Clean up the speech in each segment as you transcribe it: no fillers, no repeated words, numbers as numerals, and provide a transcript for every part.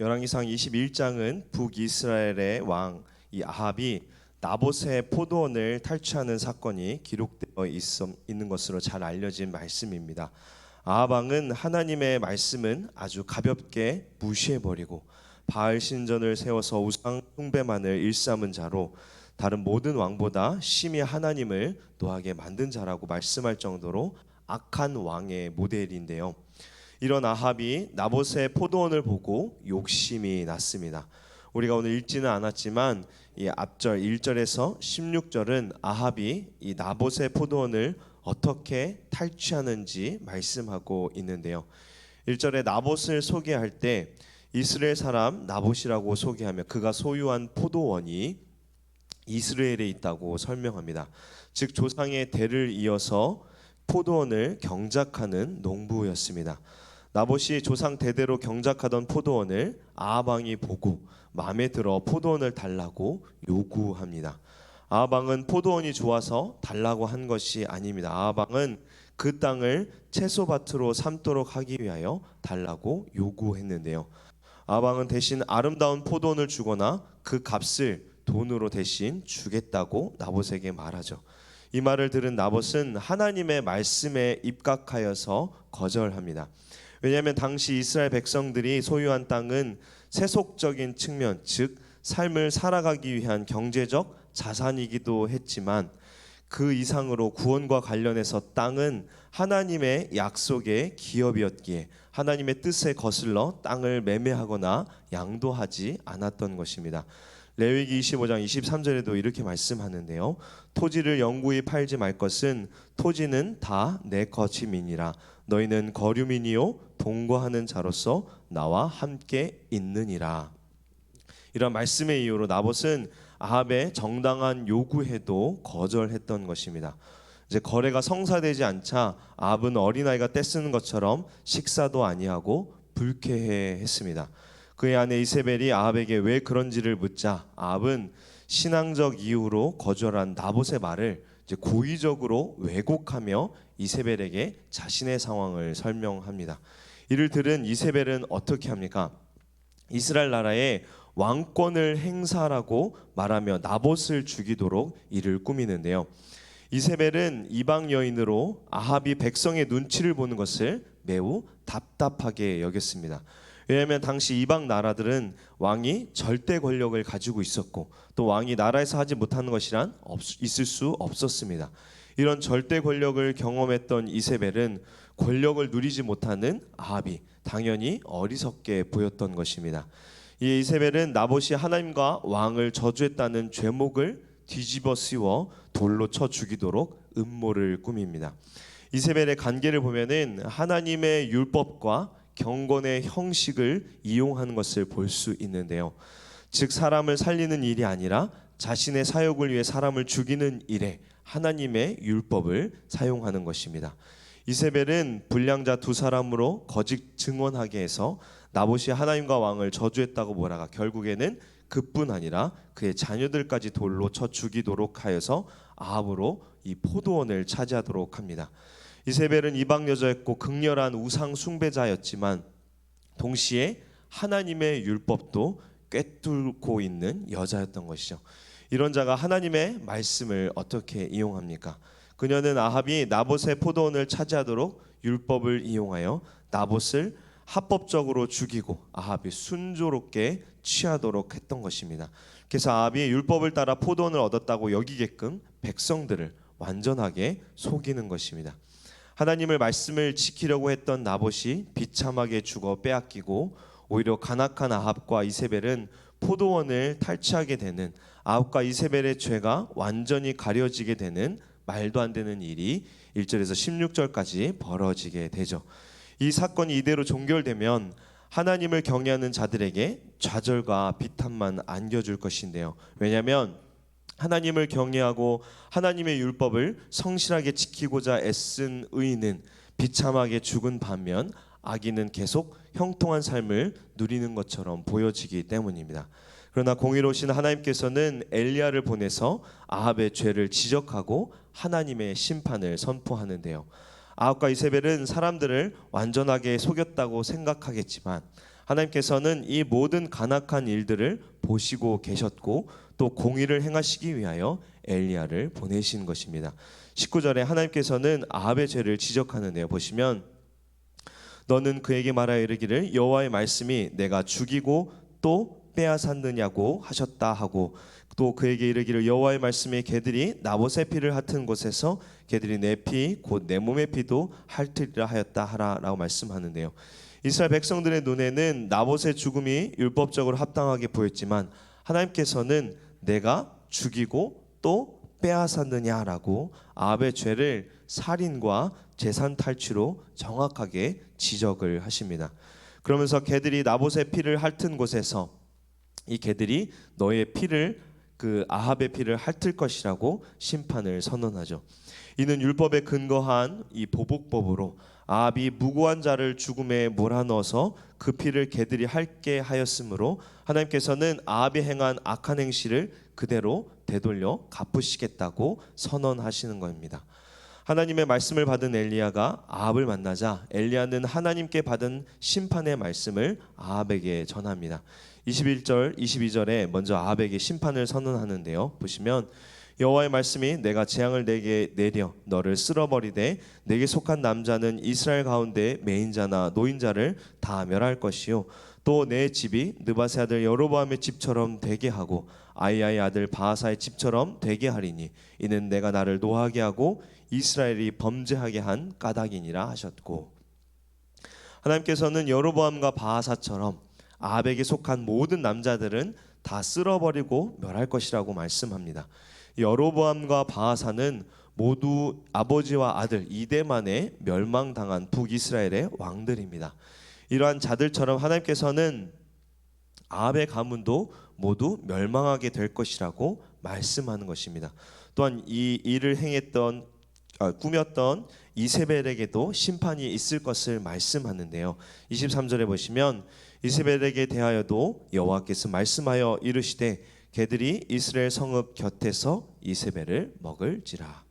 열왕기상 21장은 북이스라엘의 왕 이 아합이 나봇의 포도원을 탈취하는 사건이 기록되어 있는 것으로 잘 알려진 말씀입니다. 아합 왕은 하나님의 말씀은 아주 가볍게 무시해버리고 바알 신전을 세워서 우상 숭배만을 일삼은 자로 다른 모든 왕보다 심히 하나님을 노하게 만든 자라고 말씀할 정도로 악한 왕의 모델인데요. 이런 아합이 나봇의 포도원을 보고 욕심이 났습니다. 우리가 오늘 읽지는 않았지만 이 앞절 1절에서 16절은 아합이 이 나봇의 포도원을 어떻게 탈취하는지 말씀하고 있는데요. 1절에 나봇을 소개할 때 이스라엘 사람 나봇이라고 소개하며 그가 소유한 포도원이 이스라엘에 있다고 설명합니다. 즉 조상의 대를 이어서 포도원을 경작하는 농부였습니다. 나봇이 조상 대대로 경작하던 포도원을 아합 왕이 보고 마음에 들어 포도원을 달라고 요구합니다. 아합 왕은 포도원이 좋아서 달라고 한 것이 아닙니다. 아합 왕은 그 땅을 채소밭으로 삼도록 하기 위하여 달라고 요구했는데요. 아합 왕은 대신 아름다운 포도원을 주거나 그 값을 돈으로 대신 주겠다고 나봇에게 말하죠. 이 말을 들은 나봇은 하나님의 말씀에 입각하여서 거절합니다. 왜냐하면 당시 이스라엘 백성들이 소유한 땅은 세속적인 측면, 즉 삶을 살아가기 위한 경제적 자산이기도 했지만 그 이상으로 구원과 관련해서 땅은 하나님의 약속의 기업이었기에 하나님의 뜻에 거슬러 땅을 매매하거나 양도하지 않았던 것입니다. 레위기 25장 23절에도 이렇게 말씀하는데요. 토지를 영구히 팔지 말 것은 토지는 다 내 것임이니라. 너희는 거류민이요 동거하는 자로서 나와 함께 있느니라. 이런 말씀의 이유로 나봇은 아합의 정당한 요구에도 거절했던 것입니다. 이제 거래가 성사되지 않자 아합은 어린아이가 떼쓰는 것처럼 식사도 아니하고 불쾌해했습니다. 그의 아내 이세벨이 아합에게 왜 그런지를 묻자 아합은 신앙적 이유로 거절한 나봇의 말을 이제 고의적으로 왜곡하며 이세벨에게 자신의 상황을 설명합니다. 이를 들은 이세벨은 어떻게 합니까? 이스라엘 나라에 왕권을 행사하라고 말하며 나봇을 죽이도록 이를 꾸미는데요. 이세벨은 이방 여인으로 아합이 백성의 눈치를 보는 것을 매우 답답하게 여겼습니다. 왜냐하면 당시 이방 나라들은 왕이 절대 권력을 가지고 있었고 또 왕이 나라에서 하지 못하는 것이란 있을 수 없었습니다. 이런 절대 권력을 경험했던 이세벨은 권력을 누리지 못하는 아합이 당연히 어리석게 보였던 것입니다. 이 이세벨은 나봇이 하나님과 왕을 저주했다는 죄목을 뒤집어 씌워 돌로 쳐 죽이도록 음모를 꾸밉니다. 이세벨의 관계를 보면은 하나님의 율법과 경건의 형식을 이용하는 것을 볼 수 있는데요. 즉 사람을 살리는 일이 아니라 자신의 사욕을 위해 사람을 죽이는 일에 하나님의 율법을 사용하는 것입니다. 이세벨은 불량자 두 사람으로 거짓 증언하게 해서 나봇이 하나님과 왕을 저주했다고 몰아가 결국에는 그뿐 아니라 그의 자녀들까지 돌로 쳐 죽이도록 하여서 아합으로 이 포도원을 차지하도록 합니다. 이세벨은 이방 여자였고 극렬한 우상 숭배자였지만 동시에 하나님의 율법도 꿰뚫고 있는 여자였던 것이죠. 이런 자가 하나님의 말씀을 어떻게 이용합니까? 그녀는 아합이 나봇의 포도원을 차지하도록 율법을 이용하여 나봇을 합법적으로 죽이고 아합이 순조롭게 취하도록 했던 것입니다. 그래서 아합이 율법을 따라 포도원을 얻었다고 여기게끔 백성들을 완전하게 속이는 것입니다. 하나님의 말씀을 지키려고 했던 나봇이 비참하게 죽어 빼앗기고 오히려 간악한 아합과 이세벨은 포도원을 탈취하게 되는 아합과 이세벨의 죄가 완전히 가려지게 되는 말도 안 되는 일이 1절에서 16절까지 벌어지게 되죠. 이 사건이 이대로 종결되면 하나님을 경외하는 자들에게 좌절과 비탄만 안겨줄 것인데요. 왜냐하면 하나님을 경외하고 하나님의 율법을 성실하게 지키고자 애쓴 의인은 비참하게 죽은 반면 악인은 계속 형통한 삶을 누리는 것처럼 보여지기 때문입니다. 그러나 공의로우신 하나님께서는 엘리야를 보내서 아합의 죄를 지적하고 하나님의 심판을 선포하는데요. 아합과 이세벨은 사람들을 완전하게 속였다고 생각하겠지만 하나님께서는 이 모든 간악한 일들을 보시고 계셨고 또 공의를 행하시기 위하여 엘리야를 보내신 것입니다. 19절에 하나님께서는 아합의 죄를 지적하는데요. 보시면 너는 그에게 말하여 이르기를 여호와의 말씀이 내가 죽이고 또 빼앗았느냐고 하셨다 하고 또 그에게 이르기를 여호와의 말씀이 개들이 나봇의 피를 핥은 곳에서 개들이 내 피 곧 내 몸의 피도 핥으리라 하였다 하라라고 말씀하는데요. 이스라엘 백성들의 눈에는 나봇의 죽음이 율법적으로 합당하게 보였지만 하나님께서는 내가 죽이고 또 빼앗았느냐라고 아합의 죄를 살인과 재산 탈취로 정확하게 지적을 하십니다. 그러면서 개들이 나봇의 피를 핥은 곳에서 이 개들이 너의 피를 그 아합의 피를 핥을 것이라고 심판을 선언하죠. 이는 율법에 근거한 이 보복법으로 아합이 무고한 자를 죽음에 몰아넣어서 그 피를 개들이 핥게 하였으므로 하나님께서는 아합이 행한 악한 행실을 그대로 되돌려 갚으시겠다고 선언하시는 겁니다. 하나님의 말씀을 받은 엘리야가 아합을 만나자 엘리야는 하나님께 받은 심판의 말씀을 아합에게 전합니다. 21절, 22절에 먼저 아합에게 심판을 선언하는데요. 보시면 여호와의 말씀이 내가 재앙을 내게 내려 너를 쓸어버리되 내게 속한 남자는 이스라엘 가운데 매인자나 노인자를 다 멸할 것이요 또 내 집이 느바세 아들 여로보암의 집처럼 되게 하고 아이야의 아들 바하사의 집처럼 되게 하리니 이는 내가 나를 노하게 하고 이스라엘이 범죄하게 한 까닭이니라 하셨고 하나님께서는 여로보암과 바하사처럼 아합에게 속한 모든 남자들은 다 쓸어버리고 멸할 것이라고 말씀합니다. 여로보암과 바하사는 모두 아버지와 아들 이대 만에 멸망당한 북이스라엘의 왕들입니다. 이러한 자들처럼 하나님께서는 아합의 가문도 모두 멸망하게 될 것이라고 말씀하는 것입니다. 또한 이 일을 꾸몄던 이세벨에게도 심판이 있을 것을 말씀하는데요. 23절에 보시면 이세벨에게 대하여도 여호와께서 말씀하여 이르시되 개들이 이스라엘 성읍 곁에서 이세벨을 먹을지라.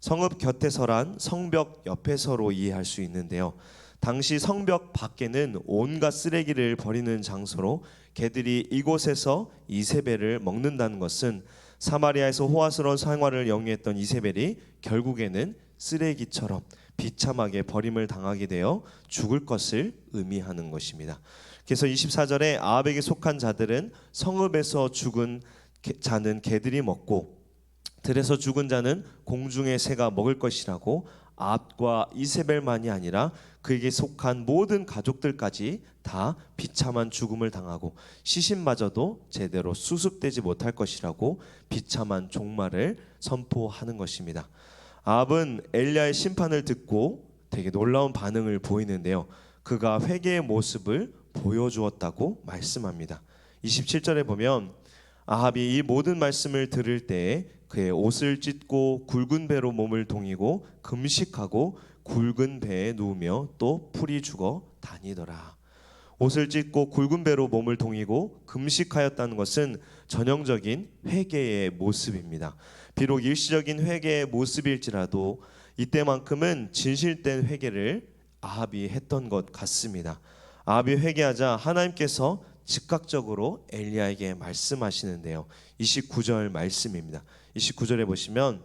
성읍 곁에서란 성벽 옆에서로 이해할 수 있는데요. 당시 성벽 밖에는 온갖 쓰레기를 버리는 장소로 개들이 이곳에서 이세벨을 먹는다는 것은 사마리아에서 호화스러운 생활을 영위했던 이세벨이 결국에는 쓰레기처럼 비참하게 버림을 당하게 되어 죽을 것을 의미하는 것입니다. 그래서 24절에 아합에게 속한 자들은 성읍에서 죽은 자는 개들이 먹고 들에서 죽은 자는 공중의 새가 먹을 것이라고 아합과 이세벨만이 아니라 그에게 속한 모든 가족들까지 다 비참한 죽음을 당하고 시신마저도 제대로 수습되지 못할 것이라고 비참한 종말을 선포하는 것입니다. 아합은 엘리야의 심판을 듣고 되게 놀라운 반응을 보이는데요. 그가 회개의 모습을 보여주었다고 말씀합니다. 27절에 보면 아합이 이 모든 말씀을 들을 때에 그의 옷을 찢고 굵은 배로 몸을 동이고 금식하고 굵은 배에 누우며 또 풀이 죽어 다니더라. 옷을 찢고 굵은 배로 몸을 동이고 금식하였다는 것은 전형적인 회개의 모습입니다. 비록 일시적인 회개의 모습일지라도 이때만큼은 진실된 회개를 아합이 했던 것 같습니다. 아합이 회개하자 하나님께서 즉각적으로 엘리야에게 말씀하시는데요. 29절 말씀입니다. 29절에 보시면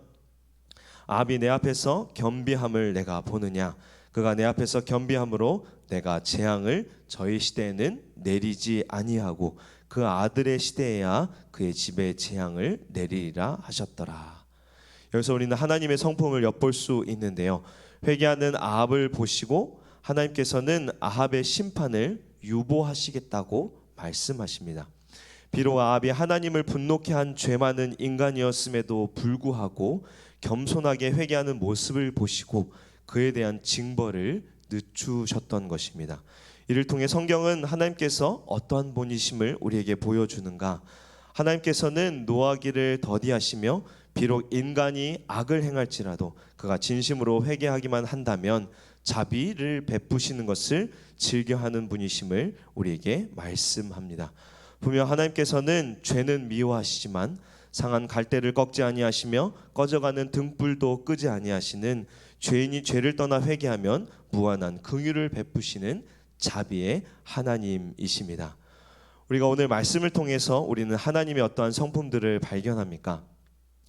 아합이 내 앞에서 겸비함을 내가 보느냐 그가 내 앞에서 겸비함으로 내가 재앙을 저희 시대에는 내리지 아니하고 그 아들의 시대에야 그의 집에 재앙을 내리리라 하셨더라. 여기서 우리는 하나님의 성품을 엿볼 수 있는데요. 회개하는 아합을 보시고 하나님께서는 아합의 심판을 유보하시겠다고 말씀하십니다. 비록 아합이 하나님을 분노케 한 죄 많은 인간이었음에도 불구하고 겸손하게 회개하는 모습을 보시고 그에 대한 징벌을 늦추셨던 것입니다. 이를 통해 성경은 하나님께서 어떠한 분이심을 우리에게 보여주는가? 하나님께서는 노하기를 더디하시며 비록 인간이 악을 행할지라도 그가 진심으로 회개하기만 한다면 자비를 베푸시는 것을 즐겨하는 분이심을 우리에게 말씀합니다. 분명 하나님께서는 죄는 미워하시지만 상한 갈대를 꺾지 아니하시며 꺼져가는 등불도 끄지 아니하시는 죄인이 죄를 떠나 회개하면 무한한 긍휼을 베푸시는 자비의 하나님이십니다. 우리가 오늘 말씀을 통해서 우리는 하나님의 어떠한 성품들을 발견합니까?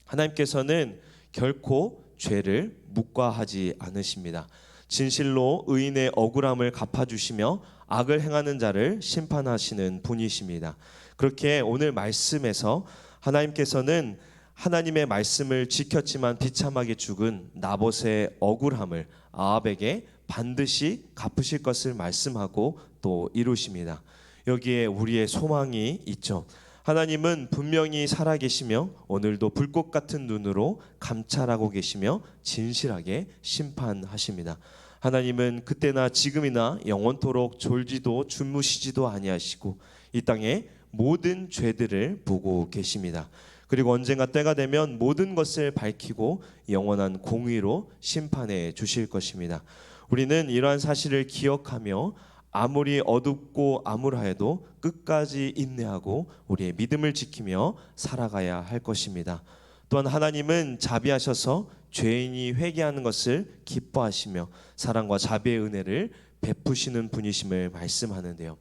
하나님께서는 결코 죄를 묵과하지 않으십니다. 진실로 의인의 억울함을 갚아주시며 악을 행하는 자를 심판하시는 분이십니다. 그렇게 오늘 말씀에서 하나님께서는 하나님의 말씀을 지켰지만 비참하게 죽은 나봇의 억울함을 아합에게 반드시 갚으실 것을 말씀하고 또 이루십니다. 여기에 우리의 소망이 있죠. 하나님은 분명히 살아계시며 오늘도 불꽃 같은 눈으로 감찰하고 계시며 진실하게 심판하십니다. 하나님은 그때나 지금이나 영원토록 졸지도 주무시지도 아니하시고 이 땅의 모든 죄들을 보고 계십니다. 그리고 언젠가 때가 되면 모든 것을 밝히고 영원한 공의로 심판해 주실 것입니다. 우리는 이러한 사실을 기억하며 아무리 어둡고 암울하여도 끝까지 인내하고 우리의 믿음을 지키며 살아가야 할 것입니다. 또한 하나님은 자비하셔서 죄인이 회개하는 것을 기뻐하시며 사랑과 자비의 은혜를 베푸시는 분이심을 말씀하는데요.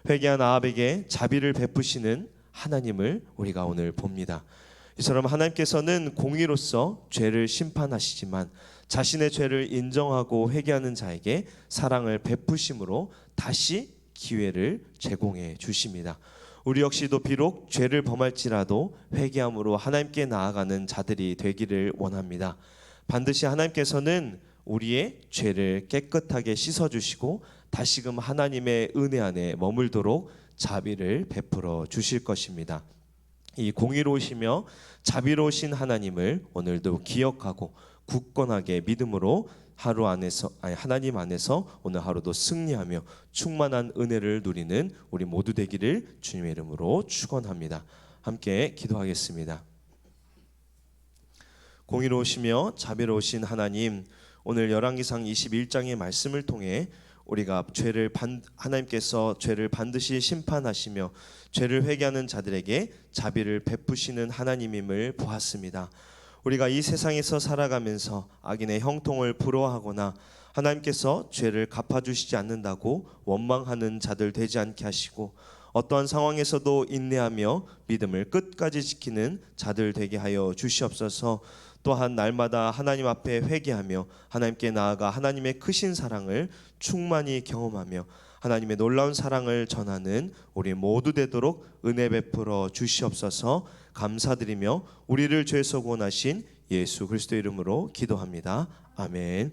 회개한 아합에게 자비를 베푸시는 하나님을 우리가 오늘 봅니다. 이처럼 하나님께서는 공의로서 죄를 심판하시지만 자신의 죄를 인정하고 회개하는 자에게 사랑을 베푸심으로 다시 기회를 제공해 주십니다. 우리 역시도 비록 죄를 범할지라도 회개함으로 하나님께 나아가는 자들이 되기를 원합니다. 반드시 하나님께서는 우리의 죄를 깨끗하게 씻어주시고 다시금 하나님의 은혜 안에 머물도록 자비를 베풀어 주실 것입니다. 이 공의로우시며 자비로우신 하나님을 오늘도 기억하고 굳건하게 믿음으로 하나님 안에서 오늘 하루도 승리하며 충만한 은혜를 누리는 우리 모두 되기를 주님의 이름으로 축원합니다. 함께 기도하겠습니다. 공의로우시며 자비로우신 하나님, 오늘 열왕기상 21장의 말씀을 통해 우리가 하나님께서 죄를 반드시 심판하시며 죄를 회개하는 자들에게 자비를 베푸시는 하나님임을 보았습니다. 우리가 이 세상에서 살아가면서 악인의 형통을 부러워하거나 하나님께서 죄를 갚아주시지 않는다고 원망하는 자들 되지 않게 하시고 어떠한 상황에서도 인내하며 믿음을 끝까지 지키는 자들 되게 하여 주시옵소서. 또한 날마다 하나님 앞에 회개하며 하나님께 나아가 하나님의 크신 사랑을 충만히 경험하며 하나님의 놀라운 사랑을 전하는 우리 모두 되도록 은혜 베풀어 주시옵소서. 감사드리며 우리를 죄에서 구원하신 예수 그리스도 이름으로 기도합니다. 아멘.